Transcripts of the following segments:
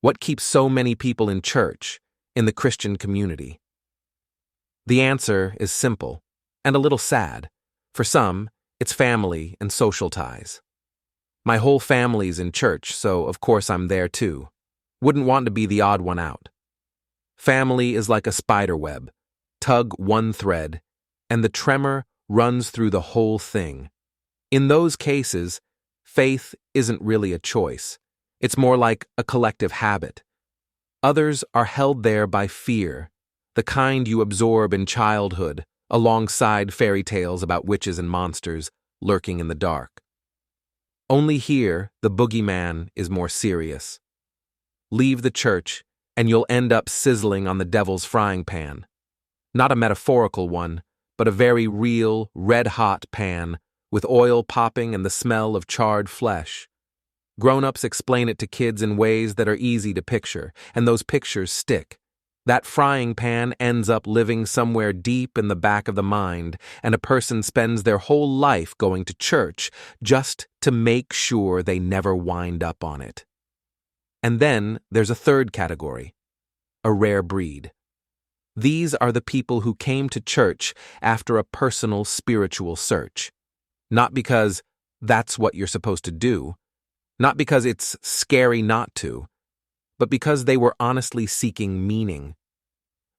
What keeps so many people in church, in the Christian community? The answer is simple and a little sad. For some, it's family and social ties. My whole family's in church, so of course I'm there too. Wouldn't want to be the odd one out. Family is like a spider web. Tug one thread, and the tremor runs through the whole thing. In those cases, faith isn't really a choice. It's more like a collective habit. Others are held there by fear, the kind you absorb in childhood, alongside fairy tales about witches and monsters lurking in the dark. Only here, the boogeyman is more serious. Leave the church, and you'll end up sizzling on the devil's frying pan. Not a metaphorical one, but a very real, red-hot pan, with oil popping and the smell of charred flesh. Grown-ups explain it to kids in ways that are easy to picture, and those pictures stick. That frying pan ends up living somewhere deep in the back of the mind, and a person spends their whole life going to church just to make sure they never wind up on it. And then there's a third category, a rare breed. These are the people who came to church after a personal spiritual search. Not because that's what you're supposed to do, not because it's scary not to, but because they were honestly seeking meaning.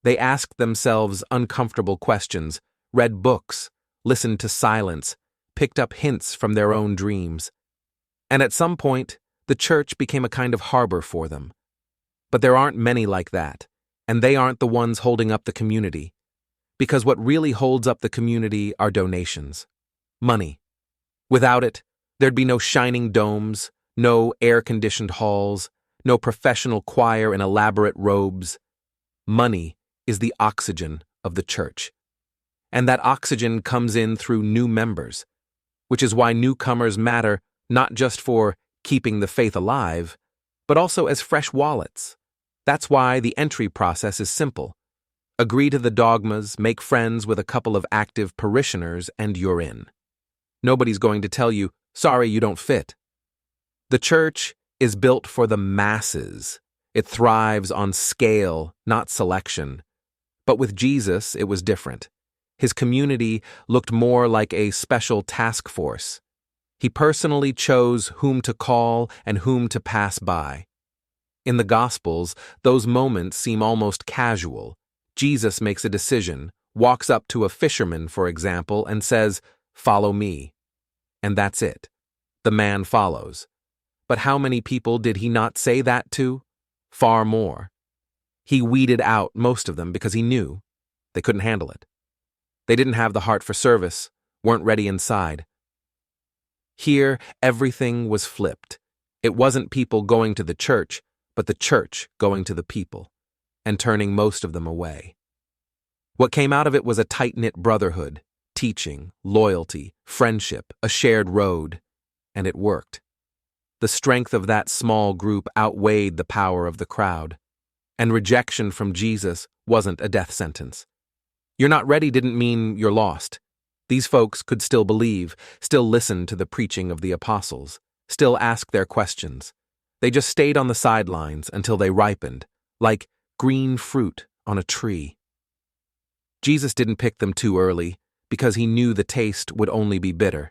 They asked themselves uncomfortable questions, read books, listened to silence, picked up hints from their own dreams. And at some point, the church became a kind of harbor for them. But there aren't many like that, and they aren't the ones holding up the community. Because what really holds up the community are donations. Money. Without it, there'd be no shining domes, no air-conditioned halls, no professional choir in elaborate robes. Money is the oxygen of the church. And that oxygen comes in through new members, which is why newcomers matter not just for keeping the faith alive, but also as fresh wallets. That's why the entry process is simple. Agree to the dogmas, make friends with a couple of active parishioners, and you're in. Nobody's going to tell you, sorry, you don't fit. The church is built for the masses. It thrives on scale, not selection. But with Jesus, it was different. His community looked more like a special task force. He personally chose whom to call and whom to pass by. In the Gospels, those moments seem almost casual. Jesus makes a decision, walks up to a fisherman, for example, and says, "Follow me." And that's it. The man follows. But how many people did he not say that to? Far more. He weeded out most of them because he knew they couldn't handle it. They didn't have the heart for service, weren't ready inside. Here, everything was flipped. It wasn't people going to the church, but the church going to the people, and turning most of them away. What came out of it was a tight-knit brotherhood, teaching, loyalty, friendship, a shared road, and it worked. The strength of that small group outweighed the power of the crowd, and rejection from Jesus wasn't a death sentence. You're not ready didn't mean you're lost. These folks could still believe, still listen to the preaching of the apostles, still ask their questions. They just stayed on the sidelines until they ripened, like green fruit on a tree. Jesus didn't pick them too early, because he knew the taste would only be bitter.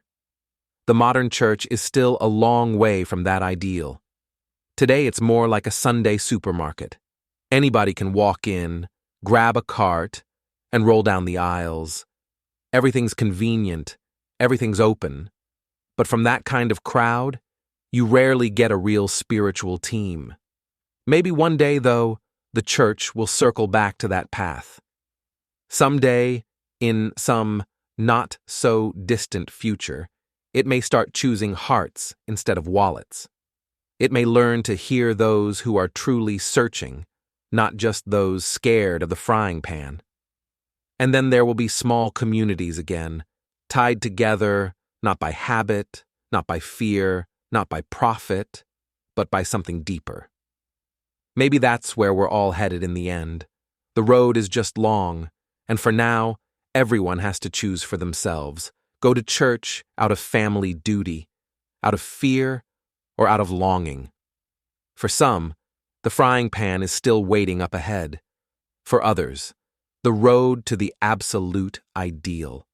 The modern church is still a long way from that ideal. Today it's more like a Sunday supermarket. Anybody can walk in, grab a cart, and roll down the aisles. Everything's convenient, everything's open. But from that kind of crowd, you rarely get a real spiritual team. Maybe one day, though, the church will circle back to that path. Someday, in some not-so-distant future, it may start choosing hearts instead of wallets. It may learn to hear those who are truly searching, not just those scared of the frying pan. And then there will be small communities again, tied together not by habit, not by fear, not by profit, but by something deeper. Maybe that's where we're all headed in the end. The road is just long, and for now, everyone has to choose for themselves. Go to church out of family duty, out of fear, or out of longing. For some, The frying pan is still waiting up ahead. For others, the road to the absolute ideal